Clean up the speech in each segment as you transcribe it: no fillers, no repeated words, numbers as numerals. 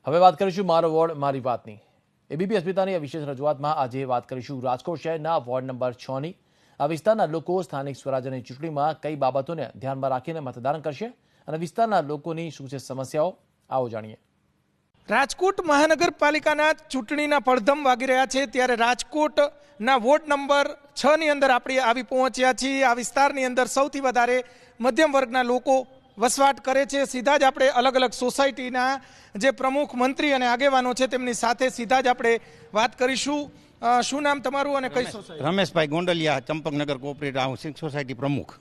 હવે વાત કરીશું મારો વોર્ડ મારી વાતની. એબીપી અસ્મિતાની આ વિશેષ રજૂઆતમાં આજે વાત કરીશું રાજકોટ શહેરના વોર્ડ નંબર 6ની. આ વિસ્તારના લોકો સ્થાનિક સ્વરાજ્યની ચૂંટણીમાં કઈ બાબતોને ધ્યાનમાં રાખીને મતદાન કરશે અને વિસ્તારના લોકોની શું છે સમસ્યાઓ, આવો જાણીએ. રાજકોટ મહાનગરપાલિકાના ચૂંટણીના પડધમ વાગી રહ્યા છે ત્યારે રાજકોટના વોર્ડ નંબર 6ની અંદર આપણે આવી પહોંચ્યા છીએ. આ વિસ્તારની અંદર સૌથી વધારે મધ્યમ વર્ગના લોકો વસવાટ કરે છે. સીધા જ આપણે અલગ અલગ સોસાયટીના જે પ્રમુખ, મંત્રી અને આગેવાનો છે તેમની સાથે સીધા જ આપણે વાત કરીશું. શું નામ તમારું અને કઈ society? Rameshbhai Gondaliya, Champaknagar cooperative housing society પ્રમુખ.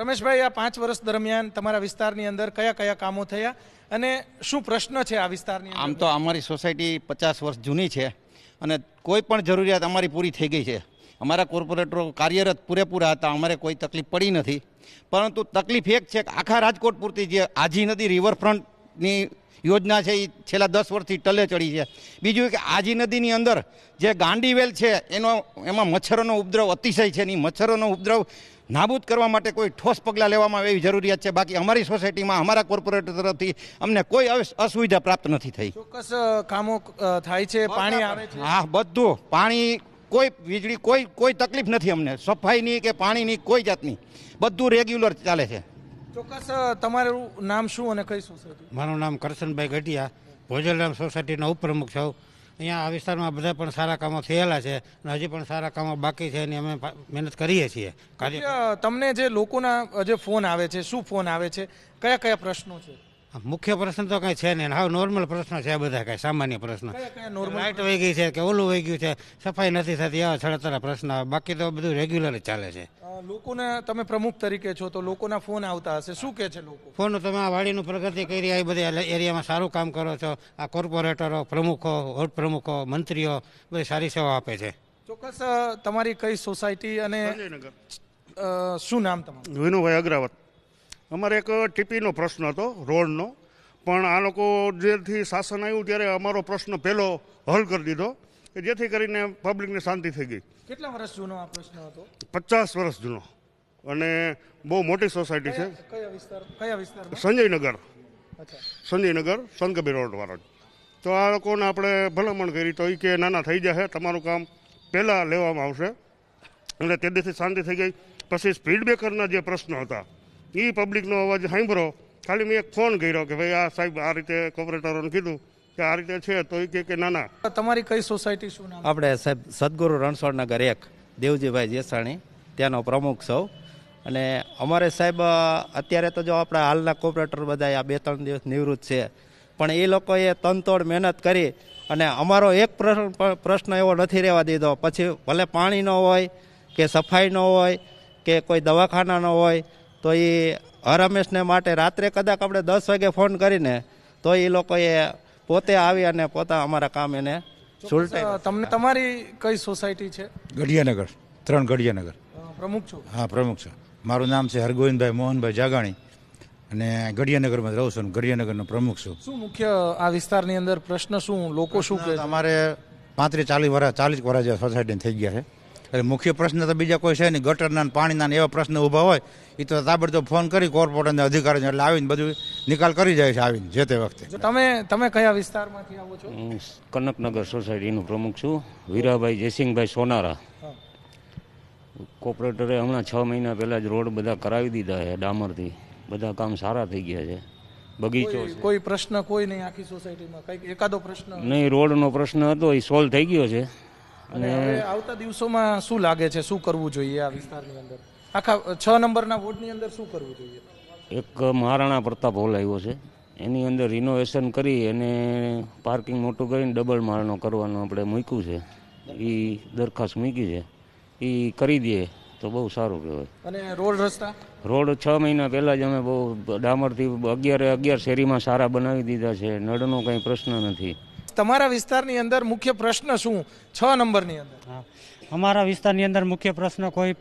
રમેશભાઈ, આ 5 વર્ષ દરમિયાન તમારા વિસ્તારની અંદર કયા કયા કામો થયા અને શું પ્રશ્ન છે આ વિસ્તારની અંદર? આમ તો અમારી સોસાયટી 50 વર્ષ જૂની છે અને કોઈ પણ જરૂરિયાત અમારી પૂરી થઈ ગઈ છે. અમારા કોર્પોરેટરો કાર્યરત પૂરેપૂરા હતા, અમારે કોઈ તકલીફ પડી નથી. પરંતુ તકલીફ એક છે કે આખા રાજકોટ પૂરતી જે આજી નદી રિવરફ્રન્ટની યોજના છે એ છેલ્લા 10 વર્ષથી ટલે ચડી છે. બીજું કે આજી નદીની અંદર જે ગાંડીવેલ છે એમાં મચ્છરોનો ઉપદ્રવ અતિશય છે. એની મચ્છરોનો ઉપદ્રવ નાબૂદ કરવા માટે કોઈ ઠોસ પગલાં લેવામાં આવે એવી જરૂરિયાત છે. બાકી અમારી સોસાયટીમાં અમારા કોર્પોરેટર તરફથી અમને કોઈ અસુવિધા પ્રાપ્ત નથી થઈ. ચોક્કસ કામો થાય છે, પાણી આવે છે? હા, બધું પાણી, કોઈ વીજળી, કોઈ તકલીફ નથી અમને. સફાઈની કે પાણીની કોઈ જાતની, બધું રેગ્યુલર ચાલે છે. ચોક્કસ. તમારું નામ શું અને કઈ સોસાયટી? મારું નામ કરશનભાઈ ગઢિયા, ભોજલરામ સોસાયટીના ઉપપ્રમુખ છું. અહીંયા આ વિસ્તારમાં બધા પણ સારા કામો થયેલા છે અને હજી પણ સારા કામો બાકી છે એની અમે મહેનત કરીએ છીએ. તમને જે લોકોના જે ફોન આવે છે, શું ફોન આવે છે, કયા કયા પ્રશ્નો છે? મુખ્ય પ્રશ્ન તો કંઈ છે નહીં, હાવ નોર્મલ પ્રશ્નો છે બધા, કાંઈ સામાન્ય પ્રશ્ન. લાઇટ વહી ગઈ છે કે ઓલું વહી ગયું છે, સફાઈ નથી થતી, એવા છડતરા પ્રશ્ન. બાકી તો બધું રેગ્યુલર જ ચાલે છે. લોકોને, તમે પ્રમુખ તરીકે છો તો લોકોના ફોન આવતા હશે, શું કહે છે લોકો? ફોન તમે આ વાડીનું પ્રગતિ કરી, આ બધી એરિયામાં સારું કામ કરો છો, આ કોર્પોરેટરો, પ્રમુખો, વોર્ડ પ્રમુખો, મંત્રીઓ બધી સારી સેવા આપે છે. ચોક્કસ. તમારી કઈ સોસાયટી અને શું નામ તમારું? વિનુભાઈ અગ્રાવત. અમારે એક ટીપીનો પ્રશ્ન હતો, રોડનો, પણ આ લોકો જેથી શાસન આવ્યું ત્યારે અમારો પ્રશ્ન પહેલો હલ કરી દીધો કે જેથી કરીને પબ્લિકને શાંતિ થઈ ગઈ. કેટલા વર્ષ જૂનો આ પ્રશ્ન હતો? 50 વર્ષ જૂનો અને બહુ મોટી સોસાયટી છે. કયા વિસ્તાર? સંજયનગર. સંજયનગર સંતકબીર રોડ વાળા. તો આ લોકોને આપણે ભલામણ કરી તો એ કે નાના થઈ જશે, તમારું કામ પહેલાં લેવામાં આવશે. અને તેથી શાંતિ થઈ ગઈ. પછી સ્પીડ બ્રેકરના જે પ્રશ્નો હતા એ પબ્લિકનો અવાજ સાંભળો. ખાલી મેં એક ફોન કર્યો કે ભાઈ આ સાહેબ આ રીતે કોર્પોરેટરોને કીધું કે આ રીતે છે, તો એ કે ના. તમારી કઈ સોસાયટી, શું નામ? આપણે સાહેબ સદગુરુ રણછોડનગર 1, દેવજીભાઈ જેસાણી, ત્યાંનો પ્રમુખ સૌ. અને અમારે સાહેબ અત્યારે તો જો આપણા હાલના કોર્પોરેટર બધા આ 2-3 દિવસ નિવૃત્ત છે, પણ એ લોકોએ તનતોડ મહેનત કરી અને અમારો એક પ્રશ્ન એવો નથી રહેવા દીધો. પછી ભલે પાણી ન હોય કે સફાઈ ન હોય કે કોઈ દવાખાના ન હોય, તો એ રમેશને માટે રાત્રે કદાચ આપણે 10 વાગે ફોન કરીને તો એ લોકોએ પોતે આવી અને પોતા અમારા કામ એને સુલટાઈ. તમને તમારી કઈ સોસાયટી છે? ગઢિયાનગર 3, ગઢિયાનગર. પ્રમુખ છો? હા, પ્રમુખ છું. મારું નામ છે હરગોવિંદભાઈ મોહનભાઈ જાગાણી અને ગઢિયાનગરમાં રહું છું, ગઢિયાનગરનો પ્રમુખ છું. શું મુખ્ય આ વિસ્તારની અંદર પ્રશ્ન, શું લોકો શું કહે? અમારે 35-40 વર્ષ જે સોસાયટી થઈ ગયા છે. એટલે મુખ્ય પ્રશ્ન તો બીજા કોઈ છે નહીં. ગટરના પાણીના એવા પ્રશ્ન ઊભા હોય એ તો તાબડતોબ ફોન કરી કોર્પોરેટરના અધિકારીને એટલે આવીને બધું નિકાલ કરી જાય છે આવીને જે તે વખતે. તમે કયા વિસ્તારમાંથી આવો છો? હું કનકનગર સોસાયટીનું પ્રમુખ છું, વીરાભાઈ જયસિંહભાઈ સોનારા. કોર્પોરેટરે હમણાં 6 મહિના પહેલાં જ રોડ બધા કરાવી દીધા છે ડામરથી. બધા કામ સારા થઈ ગયા છે. બગીચો, કોઈ પ્રશ્ન કોઈ નહીં આખી સોસાયટીમાં? કંઈક એકાદો પ્રશ્ન? નહીં, રોડનો પ્રશ્ન હતો એ સોલ્વ થઈ ગયો છે. અને આવતા દિવસોમાં શું લાગે છે, શું કરવું જોઈએ આ વિસ્તારની અંદર, આખા 6 નંબરના વોર્ડની અંદર શું કરવું જોઈએ? એક મહારાણા પ્રતાપ હોલ આવ્યો છે, એની અંદર રિનોવેશન કરી અને પાર્કિંગ મોટું કરીને ડબલ માળનો કરવાનું આપણે મૂક્યું છે. એ દરખાસ્ત મૂકી છે, એ કરી દઈએ તો બહુ સારું કહેવાય. અને રોડ રસ્તા? રોડ 6 મહિના પહેલાં જ અમે બહુ ડામરથી 11 શેરીમાં સારા બનાવી દીધા છે. નળનો કંઈ પ્રશ્ન નથી. તમારા વિસ્તારની અંદર મુખ્ય પ્રશ્ન શું 6 નંબરની અંદર? અમારા વિસ્તારની અંદર મુખ્ય પ્રશ્ન કોઈ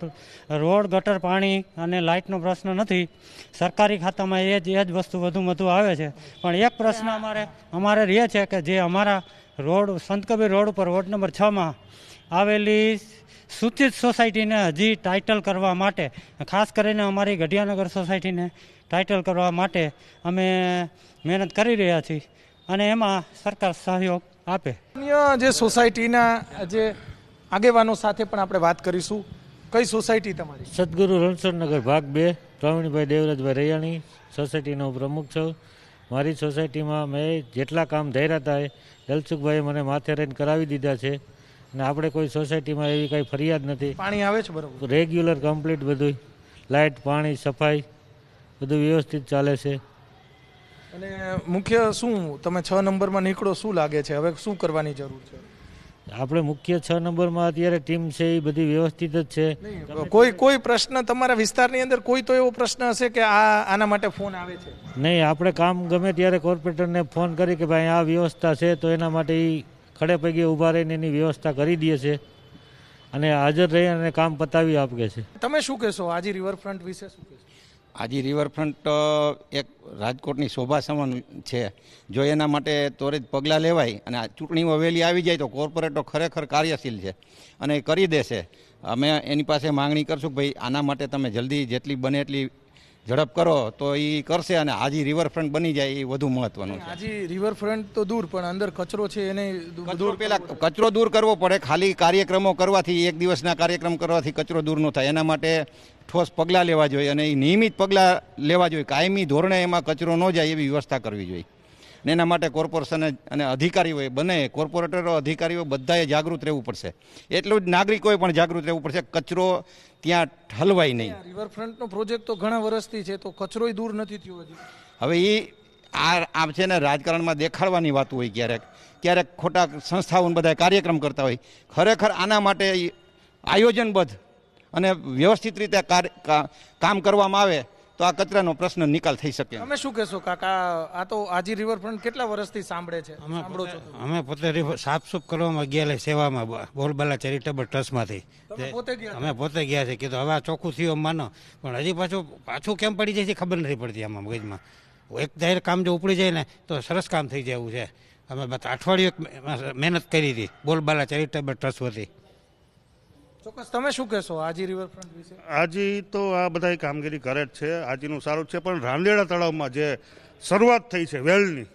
રોડ, ગટર, પાણી અને લાઇટનો પ્રશ્ન નથી. સરકારી ખાતામાં એ જ વસ્તુ વધુ આવે છે. પણ એક પ્રશ્ન અમારે રહે છે કે જે અમારા રોડ, સંતકબીર રોડ ઉપર વોર્ડ નંબર 6માં આવેલી સૂચિત સોસાયટીને હજી ટાઇટલ કરવા માટે, ખાસ કરીને અમારી ગઢિયાનગર સોસાયટીને ટાઇટલ કરવા માટે અમે મહેનત કરી રહ્યા છીએ. અને એમાં સરકાર સહયોગ આપે. અન્ય જે સોસાયટીના જે આગેવાનો સાથે પણ આપણે વાત કરીશું. કઈ સોસાયટી તમારી? સદગુરુ રણછોડનગર ભાગ 2, પ્રવીણભાઈ દેવરાજભાઈ રૈયાણી, સોસાયટીનો પ્રમુખ છું. મારી સોસાયટીમાં મેં જેટલા કામ ધર્યા હતા એ દલસુખભાઈએ મને માથે રહીને કરાવી દીધા છે અને આપણે કોઈ સોસાયટીમાં એવી કંઈ ફરિયાદ નથી. પાણી આવે છે બરોબર? રેગ્યુલર કમ્પ્લીટ બધું, લાઇટ, પાણી, સફાઈ બધું વ્યવસ્થિત ચાલે છે. અને મુખ્ય શું તમે 6 નંબરમાં નીકળો, શું લાગે છે હવે શું કરવાની જરૂર છે? આપણે મુખ્ય 6 નંબરમાં અત્યારે ટીમ છે એ બધી વ્યવસ્થિત જ છે. કોઈ પ્રશ્ન તમારા વિસ્તારની અંદર કોઈ તો એવો પ્રશ્ન હશે કે આના માટે ફોન આવે છે? નહીં, આપણે કામ ગમે ત્યારે કોર્પોરેટરને ફોન કરી કે ભાઈ આ વ્યવસ્થા છે તો એના માટે એ ખડે પગે ઊભા રહીને એની વ્યવસ્થા કરી દે છે અને હાજર રહી અને કામ પતાવી આપે છે. તમે શું કહેશો આજી રિવરફ્રન્ટ વિશે? શું કહેશો? આજી રિવરફ્રન્ટ એક રાજકોટની શોભા સમાન છે. જો એના માટે ત્વરિત પગલાં લેવાય અને આ ચૂંટણીઓ વહેલી આવી જાય તો કોર્પોરેટરો ખરેખર કાર્યશીલ છે અને એ કરી દેશે. અમે એની પાસે માંગણી કરશું કે ભાઈ આના માટે તમે જલ્દી જેટલી બને એટલી ઝડપ કરો તો એ કરશે અને આજી રિવરફ્રન્ટ બની જાય એ વધુ મહત્વનું છે. આજી રિવરફ્રન્ટ તો દૂર, પણ અંદર કચરો છે એને કચરો દૂર કરવો પડે. ખાલી કાર્યક્રમો કરવાથી, એક દિવસના કાર્યક્રમ કરવાથી કચરો દૂર ન થાય. એના માટે ઠોસ પગલાં લેવા જોઈએ અને એ નિયમિત પગલાં લેવા જોઈએ. કાયમી ધોરણે એમાં કચરો ન જાય એવી વ્યવસ્થા કરવી જોઈએ. અને એના માટે કોર્પોરેશન અને અધિકારીઓએ બંને કોર્પોરેટરો, અધિકારીઓ બધાએ જાગૃત રહેવું પડશે. એટલું જ નાગરિકોએ પણ જાગૃત રહેવું પડશે. કચરો ત્યાં ઠલવાય નહીં. રિવરફ્રન્ટનો પ્રોજેક્ટ તો ઘણા વર્ષથી છે તો કચરોય દૂર નથી થયો હજી. હવે એ આ છે ને રાજકારણમાં દેખાડવાની વાત હોય, ક્યારેક ખોટા સંસ્થાઓ બધા કાર્યક્રમ કરતા હોય. ખરેખર આના માટે આયોજનબદ્ધ અને વ્યવસ્થિત રીતે કામ કરવામાં આવે તો આ કચરાનો પ્રશ્ન નિકાલ થઈ શકે. તમે શું કહેશો કાકા? આ તો આજી રિવરફ્રન્ટ કેટલા વર્ષથી સાંભળે છે? અમે પોતે સાફસૂફ કરવામાં ગયેલા સેવામાં બોલબાલા ચેરિટેબલ ટ્રસ્ટમાંથી અમે પોતે ગયા છે. કીધું હવે આ ચોખ્ખું થયું માનો, પણ હજી પાછું કેમ પડી જાય છે ખબર નથી પડતી આમાં મગજમાં. એક જાહેર કામ જો ઉપડી જાય ને તો સરસ કામ થઈ જાય એવું છે. અમે અઠવાડિયું મહેનત કરી હતી બોલબાલા ચેરિટેબલ ટ્રસ્ટ વતી. ચોક્કસ તમે શું કહેશો આજી રિવરફ્રન્ટ વિશે? આજી તો આ બધા કામગીરી કરે જ છે, આજીનું સારું છે, પણ રાંદેડા તળાવમાં જે શરૂઆત થઈ છે વેલની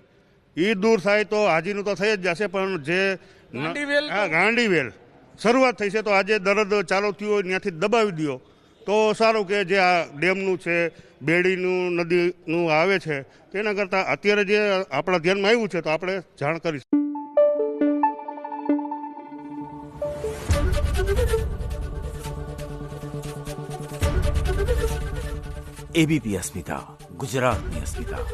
એ દૂર થાય તો આજીનું તો થઈ જ જશે, પણ જે ગાંડીવેલ શરૂઆત થઈ છે તો આજે દરદ ચાલુ થયું હોય ત્યાંથી દબાવી દો તો સારું. કે જે આ ડેમનું છે, બેડીનું નદીનું આવે છે તેના કરતાં અત્યારે જે આપણા ધ્યાનમાં આવ્યું છે તો આપણે જાણ કરીશું. એબીપી અસ્મિતા, ગુજરાતની અસ્મિતા.